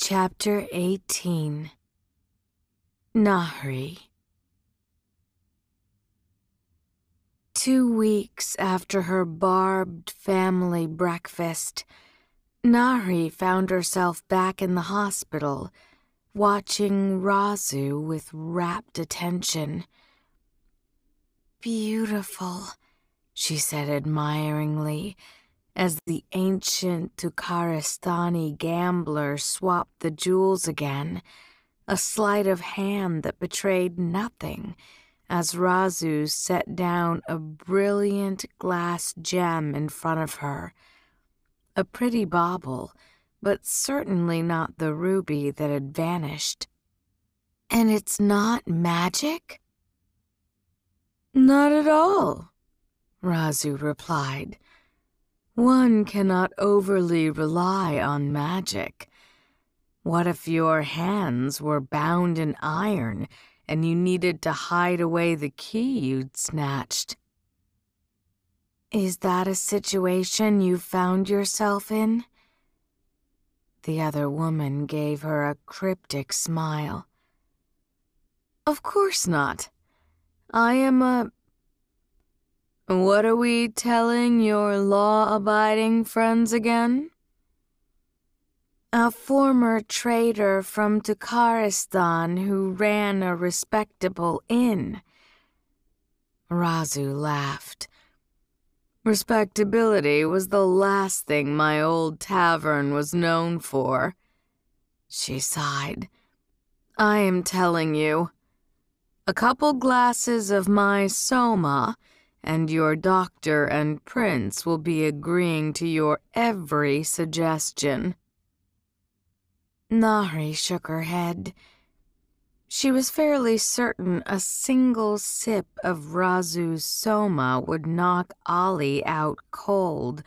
Chapter 18. Nahri. 2 weeks after her barbed family breakfast, Nahri found herself back in the hospital, watching Razu with rapt attention. "Beautiful," she said admiringly, as the ancient Tukharistani gambler swapped the jewels again, a sleight of hand that betrayed nothing, as Razu set down a brilliant glass gem in front of her. A pretty bauble, but certainly not the ruby that had vanished. "And it's not magic?" "Not at all," Razu replied. "One cannot overly rely on magic. What if your hands were bound in iron and you needed to hide away the key you'd snatched?" "Is that a situation you found yourself in?" The other woman gave her a cryptic smile. "Of course not. I am a... What are we telling your law-abiding friends again?" "A former trader from Tukharistan who ran a respectable inn." Razu laughed. "Respectability was the last thing my old tavern was known for." She sighed. "I am telling you. A couple glasses of my soma, and your doctor and prince will be agreeing to your every suggestion." Nahri shook her head. She was fairly certain a single sip of Razu's soma would knock Ali out cold,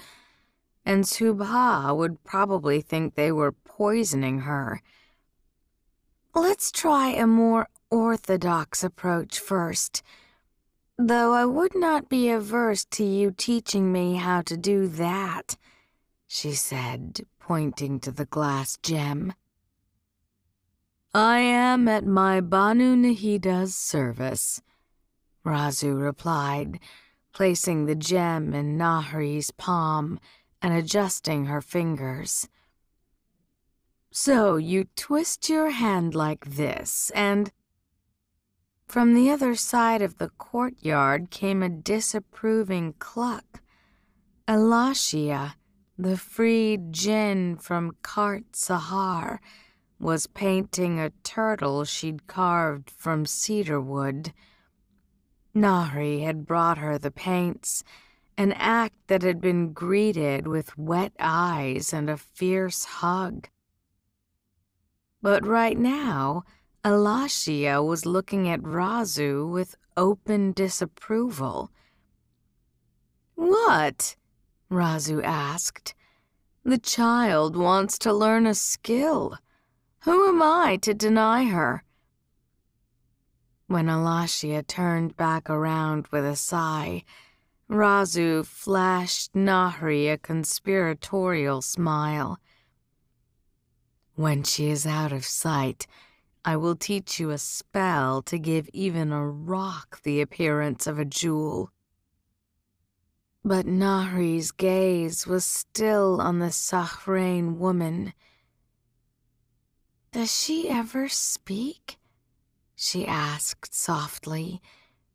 and Subha would probably think they were poisoning her. "Let's try a more orthodox approach first. Though I would not be averse to you teaching me how to do that," she said, pointing to the glass gem. "I am at my Banu Nahida's service," Razu replied, placing the gem in Nahri's palm and adjusting her fingers. "So you twist your hand like this, and..." From the other side of the courtyard came a disapproving cluck. Alashia, the freed djinn from Kart Sahar, was painting a turtle she'd carved from cedar wood. Nahri had brought her the paints, an act that had been greeted with wet eyes and a fierce hug. But right now, Alashia was looking at Razu with open disapproval. "What?" Razu asked. "The child wants to learn a skill. Who am I to deny her?" When Alashia turned back around with a sigh, Razu flashed Nahri a conspiratorial smile. "When she is out of sight, I will teach you a spell to give even a rock the appearance of a jewel." But Nahri's gaze was still on the Sahrain woman. "Does she ever speak?" she asked softly,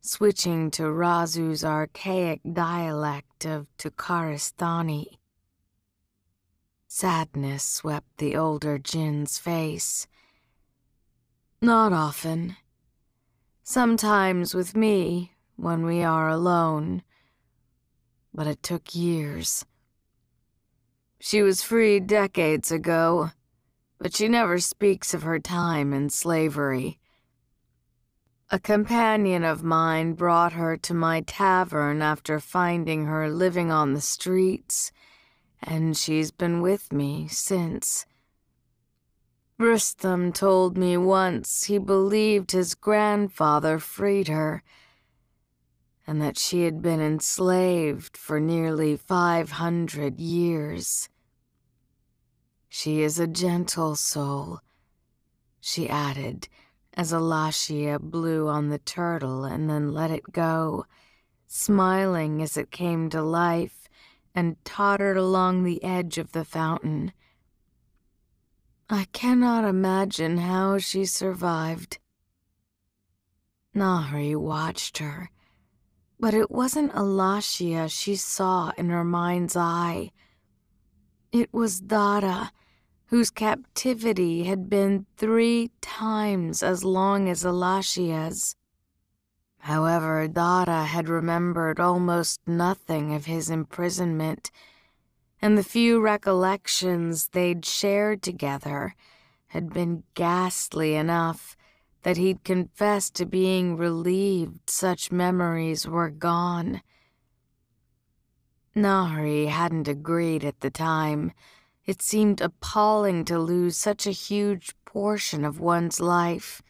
switching to Razu's archaic dialect of Tukharistani. Sadness swept the older djinn's face. "Not often. Sometimes with me, when we are alone. But it took years. She was freed decades ago, but she never speaks of her time in slavery. A companion of mine brought her to my tavern after finding her living on the streets, and she's been with me since. Rustam told me once he believed his grandfather freed her, and that she had been enslaved for nearly 500 years. She is a gentle soul, she added, as Alashia blew on the turtle and then let it go, smiling as it came to life and tottered along the edge of the fountain. I cannot imagine how she survived. Nahri watched her, but it wasn't Alashia she saw in her mind's eye. It was Dara, whose captivity had been 3 times as long as Alashia's. However, Dara had remembered almost nothing of his imprisonment, and the few recollections they'd shared together had been ghastly enough that he'd confessed to being relieved such memories were gone. Nahri hadn't agreed at the time. It seemed appalling to lose such a huge portion of one's life.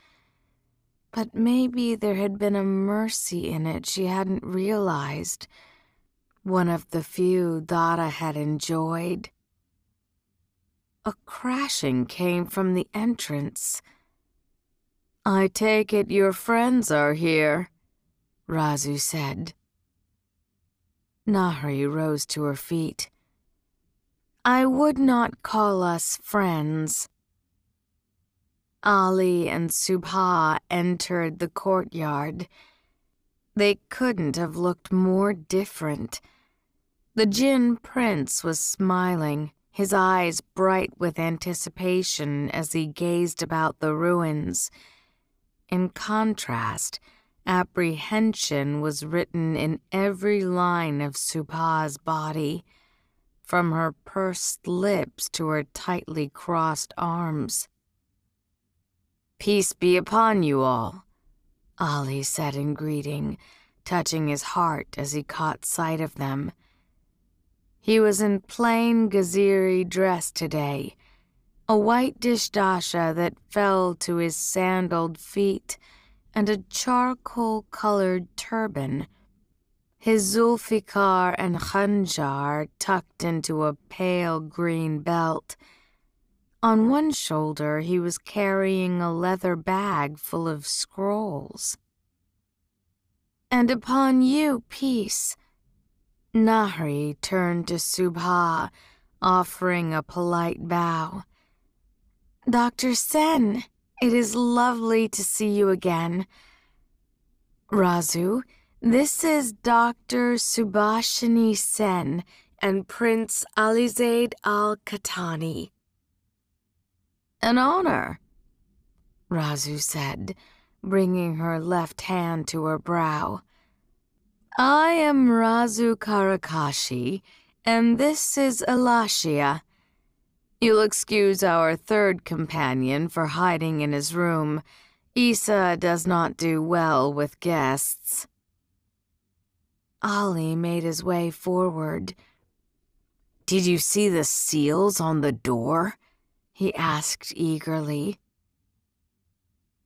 But maybe there had been a mercy in it she hadn't realized, one of the few Dara had enjoyed. A crashing came from the entrance. I take it your friends are here, Razu said. Nahri rose to her feet. I would not call us friends. Ali and Subha entered the courtyard. They couldn't have looked more different. The djinn prince was smiling, his eyes bright with anticipation as he gazed about the ruins. In contrast, apprehension was written in every line of Subha's body, from her pursed lips to her tightly crossed arms. Peace be upon you all, Ali said in greeting, touching his heart as he caught sight of them. He was in plain Gaziri dress today, a white dishdasha that fell to his sandaled feet, and a charcoal-colored turban. His zulfikar and khanjar tucked into a pale green belt. On one shoulder he was carrying a leather bag full of scrolls. And upon you, peace. Nahri turned to Subha, offering a polite bow. Dr. Sen, it is lovely to see you again. Razu, this is Dr. Subhashini Sen and Prince Alizaid al-Khatani. An honor, Razu said, bringing her left hand to her brow. I am Razu Karakashi, and this is Alashia. You'll excuse our third companion for hiding in his room. Issa does not do well with guests. Ali made his way forward. Did you see the seals on the door? He asked eagerly.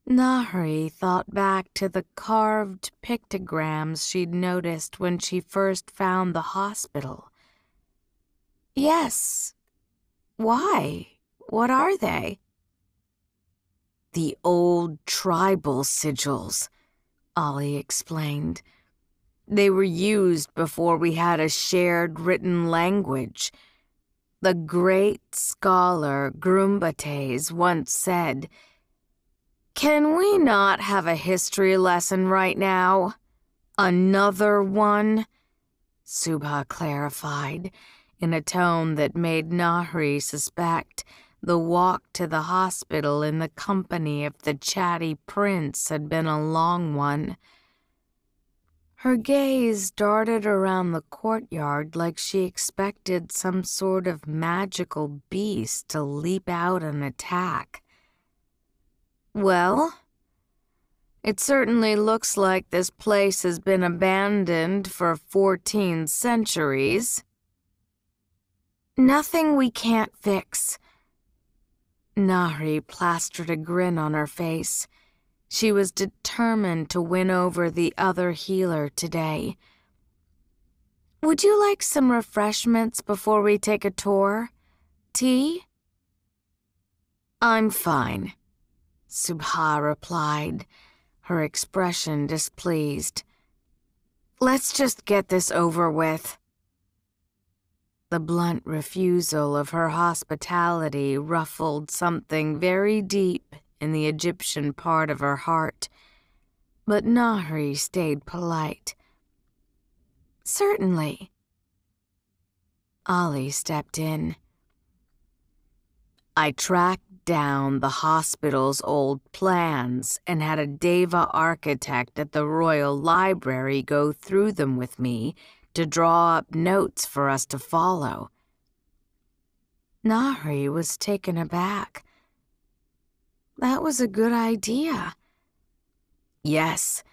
Nahri thought back to the carved pictograms she'd noticed when she first found the hospital. Yes. Why? What are they? The old tribal sigils, Ali explained. They were used before we had a shared written language. The great scholar Grumbates once said, "Can we not have a history lesson right now? Another one?" Subha clarified, in a tone that made Nahri suspect the walk to the hospital in the company of the chatty prince had been a long one. Her gaze darted around the courtyard like she expected some sort of magical beast to leap out and attack. Well, it certainly looks like this place has been abandoned for 14 centuries. Nothing we can't fix. Nahri plastered a grin on her face. She was determined to win over the other healer today. Would you like some refreshments before we take a tour? Tea? I'm fine, Subha replied, her expression displeased. Let's just get this over with. The blunt refusal of her hospitality ruffled something very deep in the Egyptian part of her heart, but Nahri stayed polite. Certainly. Ali stepped in. I tracked down the hospital's old plans and had a Deva architect at the Royal Library go through them with me to draw up notes for us to follow. Nahri was taken aback. That was a good idea. Yes,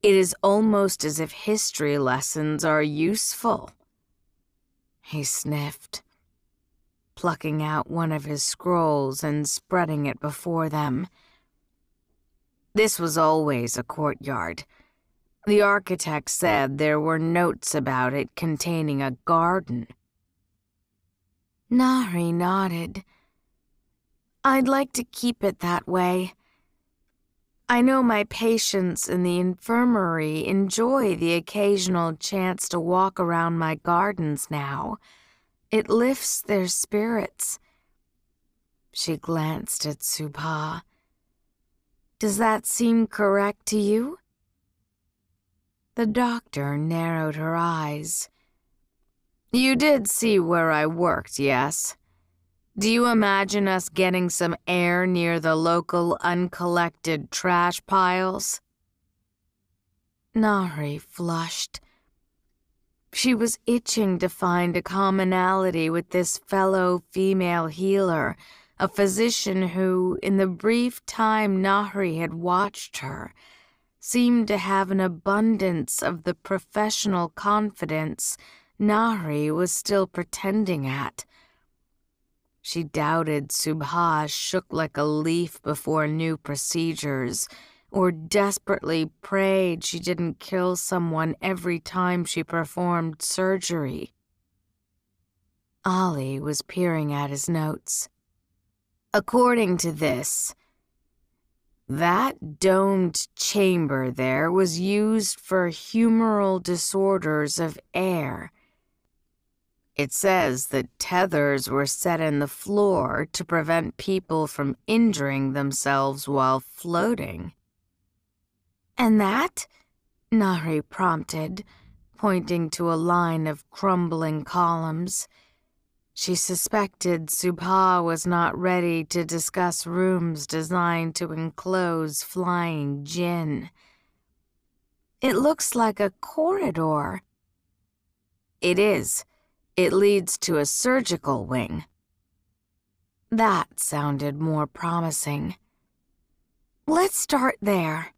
it is almost as if history lessons are useful. He sniffed, plucking out one of his scrolls and spreading it before them. This was always a courtyard. The architect said there were notes about it containing a garden. Nahri nodded. I'd like to keep it that way. I know my patients in the infirmary enjoy the occasional chance to walk around my gardens now. It lifts their spirits. She glanced at Subha. Does that seem correct to you? The doctor narrowed her eyes. You did see where I worked, yes? Do you imagine us getting some air near the local uncollected trash piles? Nahri flushed. She was itching to find a commonality with this fellow female healer, a physician who, in the brief time Nahri had watched her, seemed to have an abundance of the professional confidence Nahri was still pretending at. She doubted Subha shook like a leaf before new procedures, or desperately prayed she didn't kill someone every time she performed surgery. Ali was peering at his notes. According to this, that domed chamber there was used for humoral disorders of air. It says that tethers were set in the floor to prevent people from injuring themselves while floating. And that? Nahri prompted, pointing to a line of crumbling columns. She suspected Subha was not ready to discuss rooms designed to enclose flying djinn. It looks like a corridor. It is. It leads to a surgical wing. That sounded more promising. Let's start there.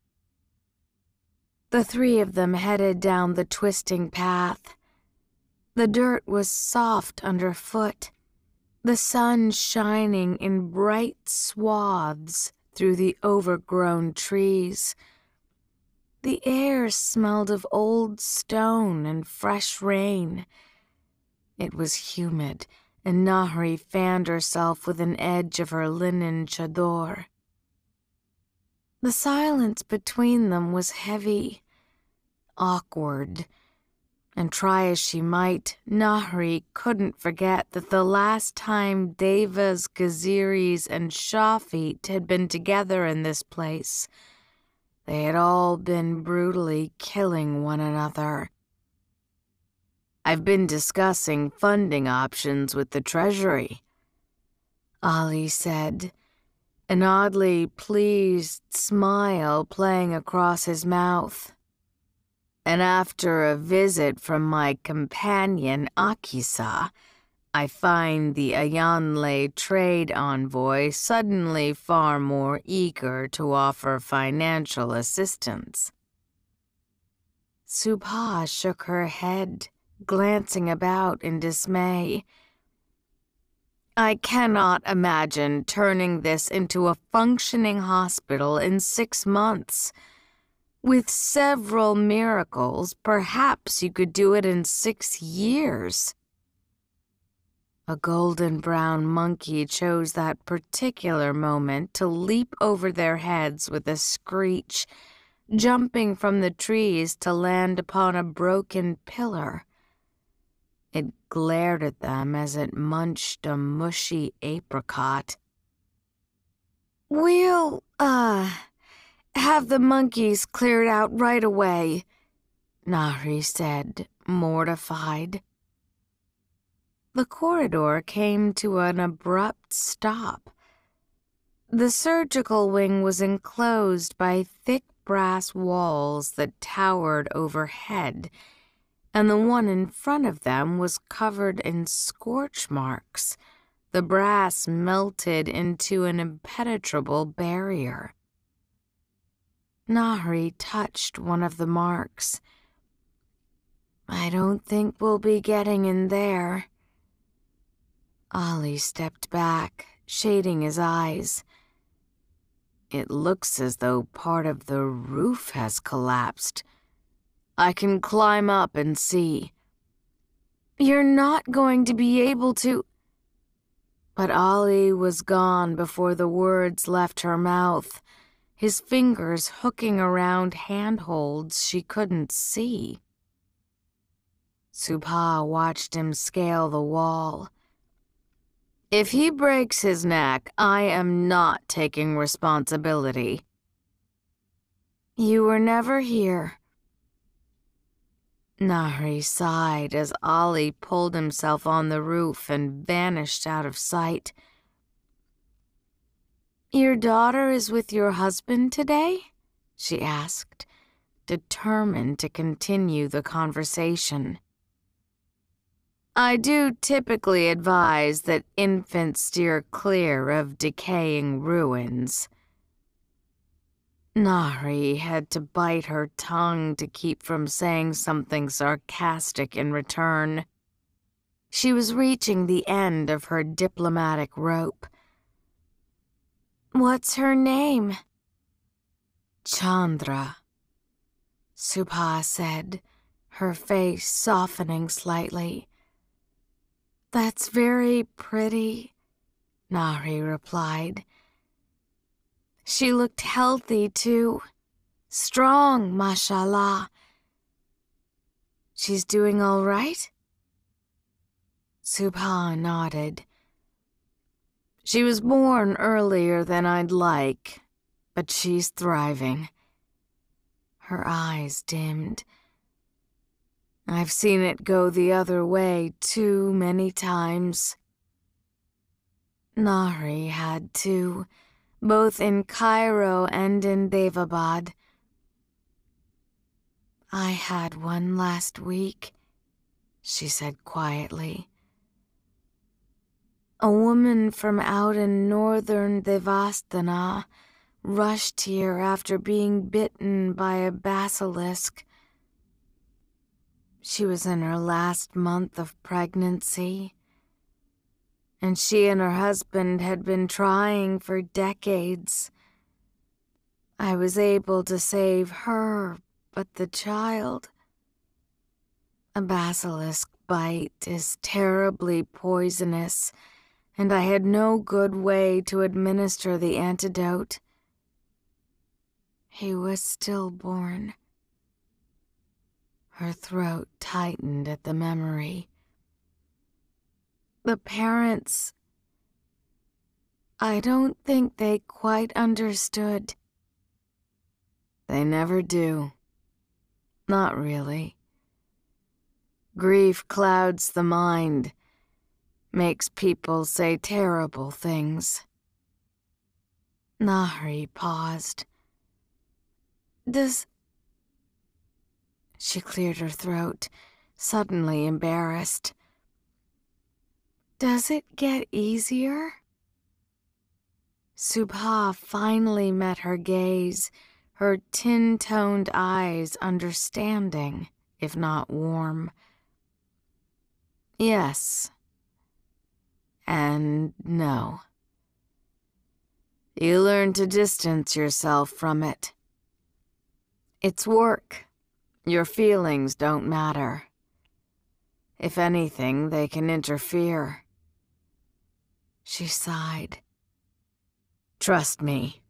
The three of them headed down the twisting path. The dirt was soft underfoot, the sun shining in bright swaths through the overgrown trees. The air smelled of old stone and fresh rain. It was humid, and Nahri fanned herself with an edge of her linen chador. The silence between them was heavy, awkward, and try as she might, Nahri couldn't forget that the last time Devas, Gaziris, and Shafit had been together in this place, they had all been brutally killing one another. I've been discussing funding options with the Treasury, Ali said, an oddly pleased smile playing across his mouth. And after a visit from my companion Akisa, I find the Ayanle trade envoy suddenly far more eager to offer financial assistance. Subha shook her head, glancing about in dismay. I cannot imagine turning this into a functioning hospital in 6 months. With several miracles, perhaps you could do it in 6 years. A golden brown monkey chose that particular moment to leap over their heads with a screech, jumping from the trees to land upon a broken pillar. It glared at them as it munched a mushy apricot. "We'll, have the monkeys cleared out right away," Nahri said, mortified. The corridor came to an abrupt stop. The surgical wing was enclosed by thick brass walls that towered overhead, and the one in front of them was covered in scorch marks. The brass melted into an impenetrable barrier. Nahri touched one of the marks. "I don't think we'll be getting in there." Ali stepped back, shading his eyes. "It looks as though part of the roof has collapsed. I can climb up and see." "You're not going to be able to—" But Ali was gone before the words left her mouth, his fingers hooking around handholds she couldn't see. Subha watched him scale the wall. "If he breaks his neck, I am not taking responsibility." "You were never here." Nahri sighed as Ali pulled himself on the roof and vanished out of sight. "Your daughter is with your husband today?" she asked, determined to continue the conversation. "I do typically advise that infants steer clear of decaying ruins." Nahri had to bite her tongue to keep from saying something sarcastic in return. She was reaching the end of her diplomatic rope. "What's her name?" "Chandra," Subha said, her face softening slightly. "That's very pretty," Nahri replied. "She looked healthy, too. Strong, mashallah. She's doing all right?" Subha nodded. "She was born earlier than I'd like, but she's thriving." Her eyes dimmed. "I've seen it go the other way too many times." Nahri had too, both in Cairo and in Daevabad. "I had one last week," she said quietly. "A woman from out in northern Devastana rushed here after being bitten by a basilisk. She was in her last month of pregnancy, and she and her husband had been trying for decades. I was able to save her, but the child... A basilisk bite is terribly poisonous, and I had no good way to administer the antidote. He was stillborn." Her throat tightened at the memory. "The parents... I don't think they quite understood." "They never do. Not really. Grief clouds the mind, makes people say terrible things." Nahri paused. She cleared her throat, suddenly embarrassed. "Does it get easier?" Subha finally met her gaze, her tin-toned eyes understanding, if not warm. "Yes. And no. You learn to distance yourself from it. It's work. Your feelings don't matter. If anything, they can interfere. She sighed. Trust me.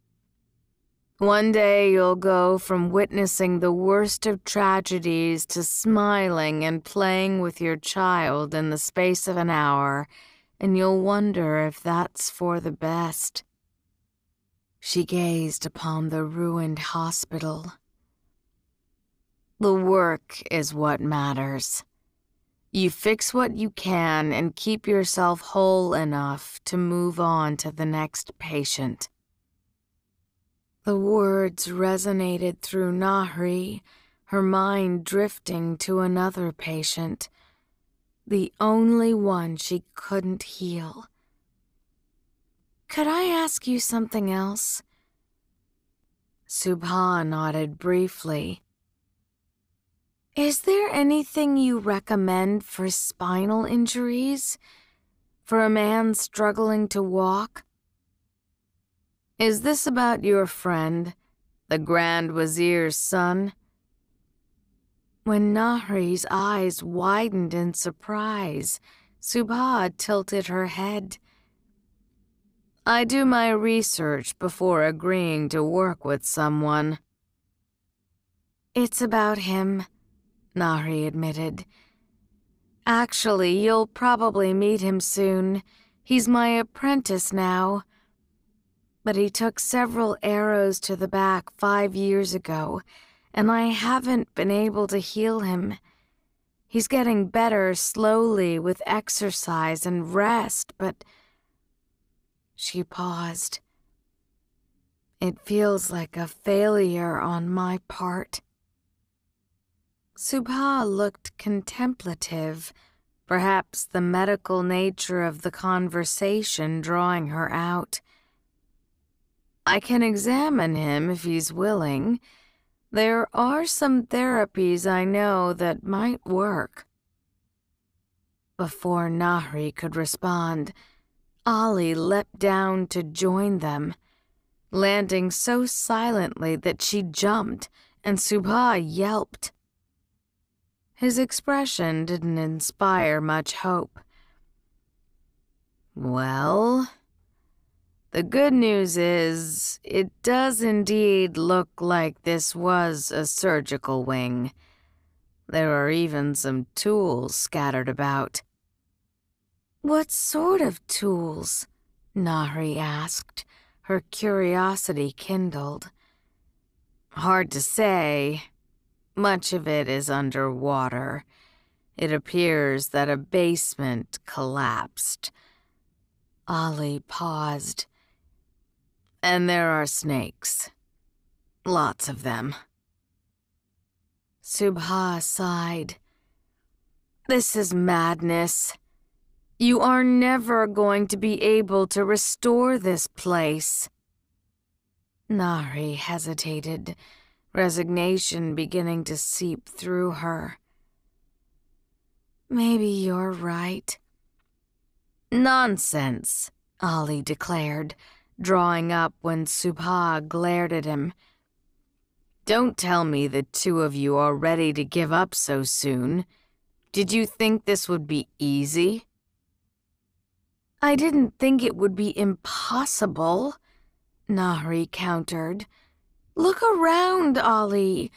One day you'll go from witnessing the worst of tragedies to smiling and playing with your child in the space of an hour, and you'll wonder if that's for the best. She gazed upon the ruined hospital. The work is what matters. You fix what you can and keep yourself whole enough to move on to the next patient. The words resonated through Nahri, her mind drifting to another patient, the only one she couldn't heal. Could I ask you something else? Subha nodded briefly. Is there anything you recommend for spinal injuries? For a man struggling to walk? Is this about your friend, the Grand Wazir's son? When Nahri's eyes widened in surprise, Subha tilted her head. I do my research before agreeing to work with someone. It's about him, Nahri admitted. Actually, you'll probably meet him soon. He's my apprentice now. But he took several arrows to the back 5 years ago, and I haven't been able to heal him. He's getting better slowly with exercise and rest, but... She paused. It feels like a failure on my part. Subha looked contemplative, perhaps the medical nature of the conversation drawing her out. I can examine him if he's willing. There are some therapies I know that might work. Before Nahri could respond, Ali leapt down to join them, landing so silently that she jumped and Subha yelped. His expression didn't inspire much hope. Well... The good news is, it does indeed look like this was a surgical wing. There are even some tools scattered about. What sort of tools? Nahri asked, her curiosity kindled. Hard to say. Much of it is underwater. It appears that a basement collapsed. Ali paused. And there are snakes. Lots of them. Subha sighed. This is madness. You are never going to be able to restore this place. Nahri hesitated, resignation beginning to seep through her. Maybe you're right. Nonsense, Ali declared, drawing up when Subha glared at him. Don't tell me the two of you are ready to give up so soon. Did you think this would be easy? I didn't think it would be impossible, Nahri countered. Look around, Ali.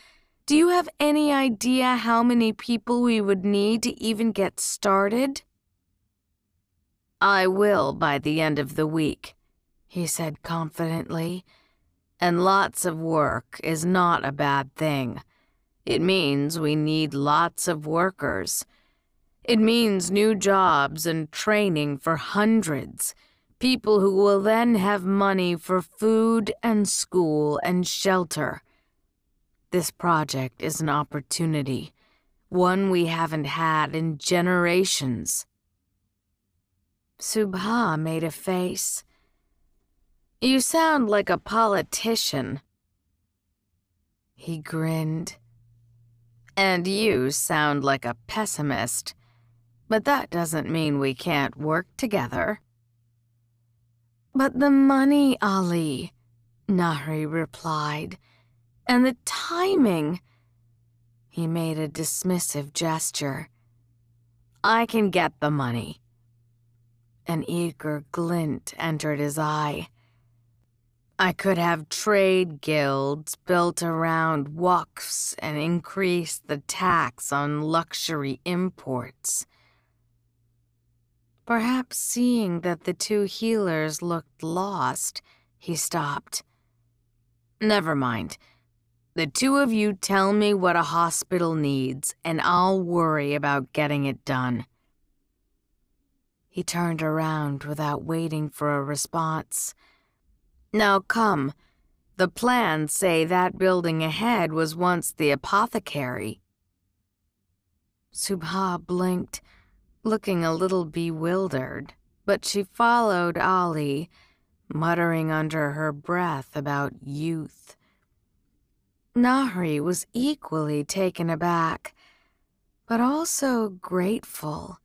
Do you have any idea how many people we would need to even get started? I will by the end of the week, he said confidently. And lots of work is not a bad thing. It means we need lots of workers. It means new jobs and training for hundreds, people who will then have money for food and school and shelter. This project is an opportunity, one we haven't had in generations. Subha made a face. You sound like a politician. He grinned. And you sound like a pessimist. But that doesn't mean we can't work together. But the money, Ali, Nahri replied. And the timing. He made a dismissive gesture. I can get the money. An eager glint entered his eye. I could have trade guilds built around waqfs and increase the tax on luxury imports. Perhaps seeing that the two healers looked lost, he stopped. Never mind. The two of you tell me what a hospital needs, and I'll worry about getting it done. He turned around without waiting for a response. Now come. The plans say that building ahead was once the apothecary. Subha blinked, looking a little bewildered, but she followed Ali, muttering under her breath about youth. Nahri was equally taken aback, but also grateful.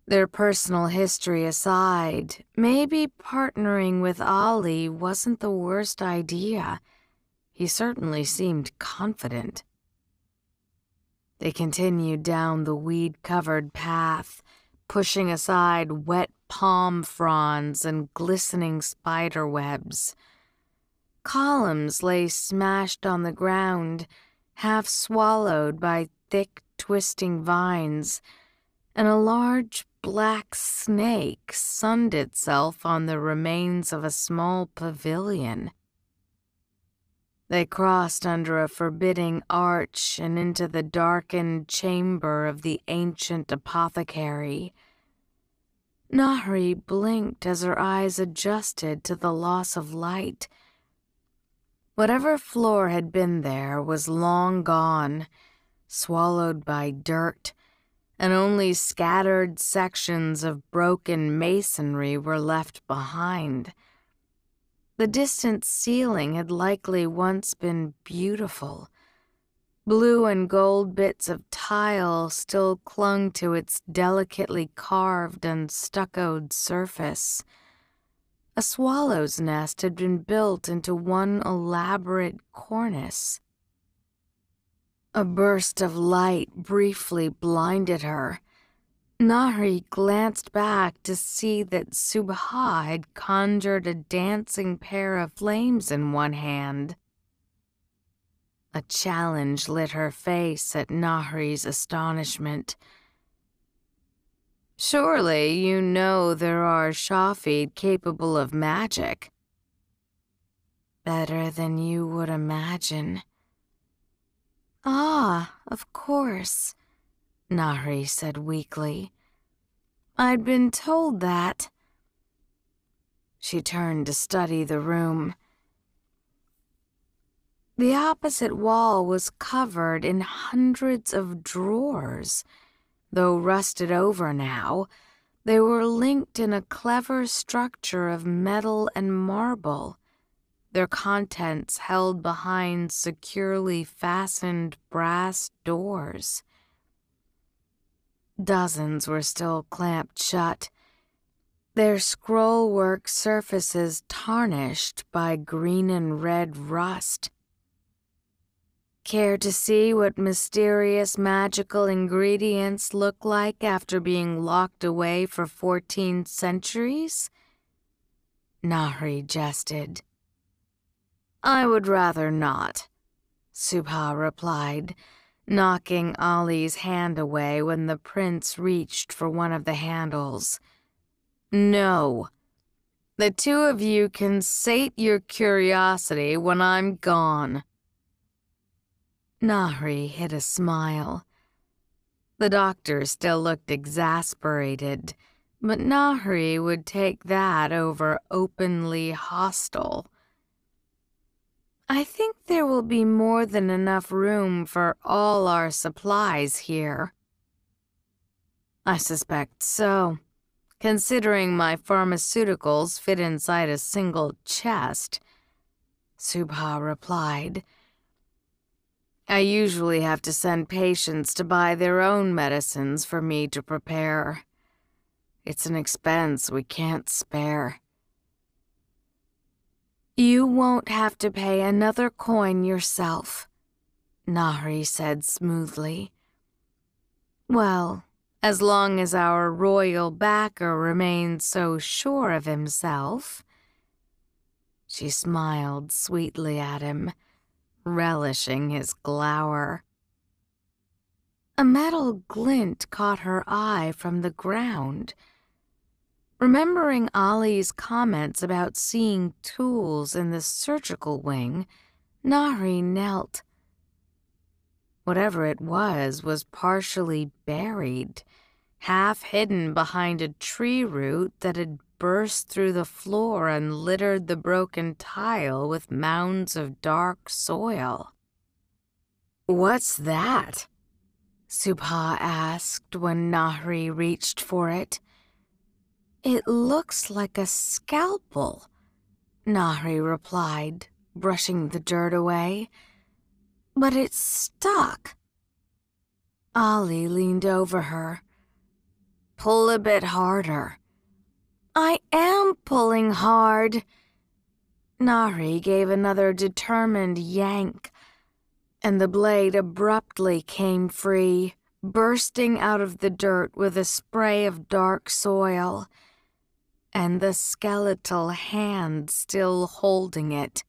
Their personal history aside, maybe partnering with Ali wasn't the worst idea. He certainly seemed confident. They continued down the weed-covered path, pushing aside wet palm fronds and glistening spider webs. Columns lay smashed on the ground, half swallowed by thick, twisting vines, and a large black snake sunned itself on the remains of a small pavilion. They crossed under a forbidding arch and into the darkened chamber of the ancient apothecary. Nahri blinked as her eyes adjusted to the loss of light. Whatever floor had been there was long gone, swallowed by dirt, and only scattered sections of broken masonry were left behind. The distant ceiling had likely once been beautiful. Blue and gold bits of tile still clung to its delicately carved and stuccoed surface. A swallow's nest had been built into one elaborate cornice. A burst of light briefly blinded her. Nahri glanced back to see that Subha had conjured a dancing pair of flames in one hand. A challenge lit her face at Nahri's astonishment. Surely you know there are Shafid capable of magic. Better than you would imagine. Ah, of course, Nahri said weakly. I'd been told that. She turned to study the room. The opposite wall was covered in hundreds of drawers. Though rusted over now, they were linked in a clever structure of metal and marble, their contents held behind securely fastened brass doors. Dozens were still clamped shut, their scrollwork surfaces tarnished by green and red rust. Care to see what mysterious magical ingredients look like after being locked away for 14 centuries? Nahri jested. I would rather not, Subha replied, knocking Ali's hand away when the prince reached for one of the handles. No. The two of you can sate your curiosity when I'm gone. Nahri hid a smile. The doctor still looked exasperated, but Nahri would take that over openly hostile. I think there will be more than enough room for all our supplies here. I suspect so, considering my pharmaceuticals fit inside a single chest, Subha replied. I usually have to send patients to buy their own medicines for me to prepare. It's an expense we can't spare. You won't have to pay another coin yourself, Nahri said smoothly. Well, As long as our royal backer remains so sure of himself. She smiled sweetly at him, relishing his glower. A metal glint caught her eye from the ground. Remembering Ollie's comments about seeing tools in the surgical wing, Nahri knelt. Whatever it was partially buried, half hidden behind a tree root that had burst through the floor and littered the broken tile with mounds of dark soil. "What's that?" Subha asked when Nahri reached for it. "It looks like a scalpel," Nahri replied, brushing the dirt away. "But it's stuck." Ollie leaned over her. "Pull a bit harder." "I am pulling hard." Nahri gave another determined yank, and the blade abruptly came free, bursting out of the dirt with a spray of dark soil, and the skeletal hand still holding it.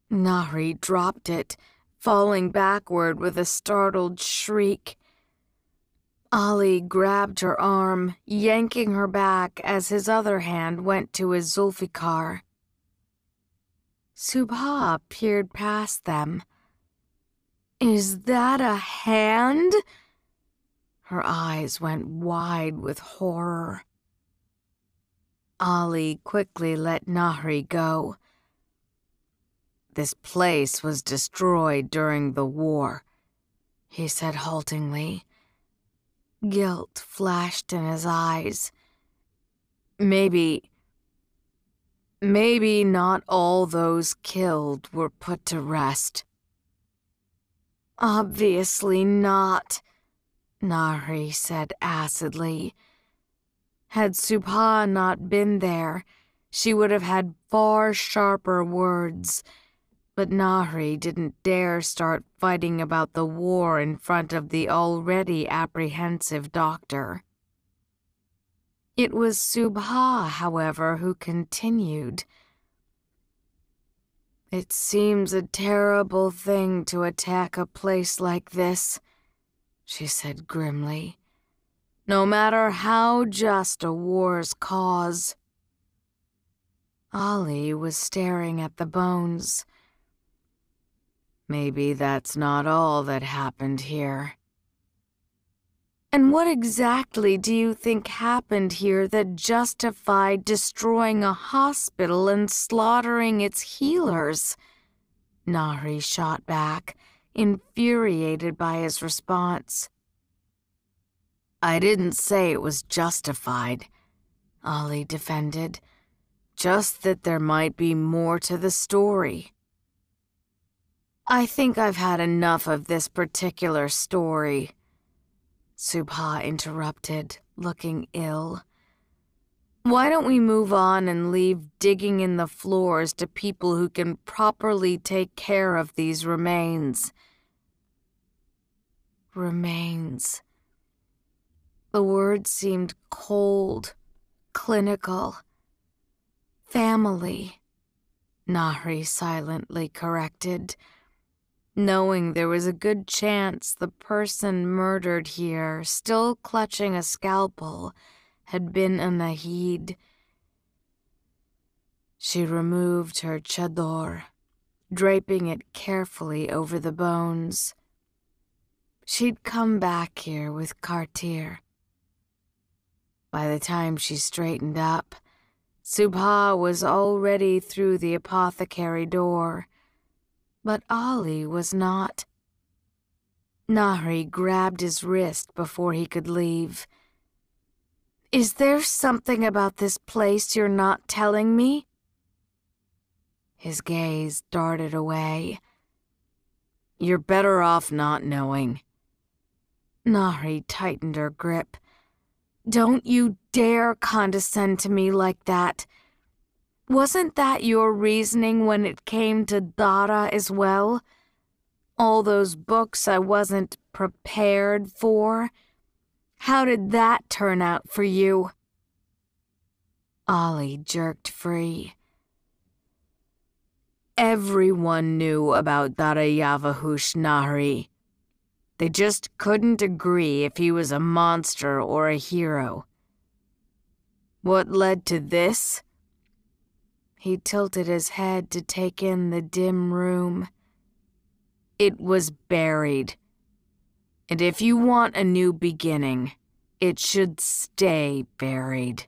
Nahri dropped it, falling backward with a startled shriek. Ollie grabbed her arm, yanking her back as his other hand went to his Zulfikar. Subha peered past them. "Is that a hand?" Her eyes went wide with horror. Ollie quickly let Nahri go. "This place was destroyed during the war," he said haltingly. Guilt flashed in his eyes. Maybe not all those killed were put to rest." "Obviously not," Nahri said acidly. Had Subha not been there, she would have had far sharper words, but Nahri didn't dare start fighting about the war in front of the already apprehensive doctor. It was Subha, however, who continued. "It seems a terrible thing to attack a place like this," she said grimly. "No matter how just a war's cause." Ollie was staring at the bones. "Maybe that's not all that happened here." "And what exactly do you think happened here that justified destroying a hospital and slaughtering its healers?" Nahri shot back, infuriated by his response. "I didn't say it was justified," Ollie defended. "Just that there might be more to the story." "I think I've had enough of this particular story," Subha interrupted, looking ill. "Why don't we move on and leave digging in the floors to people who can properly take care of these remains?" Remains. The word seemed cold, clinical. "Family," Nahri silently corrected, knowing there was a good chance the person murdered here, still clutching a scalpel, had been a Nahid. She removed her chador, draping it carefully over the bones. She'd come back here with Kartir. By the time she straightened up, Subha was already through the apothecary door, but Ollie was not. Nahri grabbed his wrist before he could leave. "Is there something about this place you're not telling me?" His gaze darted away. "You're better off not knowing." Nahri tightened her grip. "Don't you dare condescend to me like that. Wasn't that your reasoning when it came to Dara as well? All those books I wasn't prepared for? How did that turn out for you? Ollie jerked free. Everyone knew about Daevabad Nahri. They just couldn't agree if he was a monster or a hero. What led to this? He tilted his head to take in the dim room. It was buried. And if you want a new beginning, it should stay buried.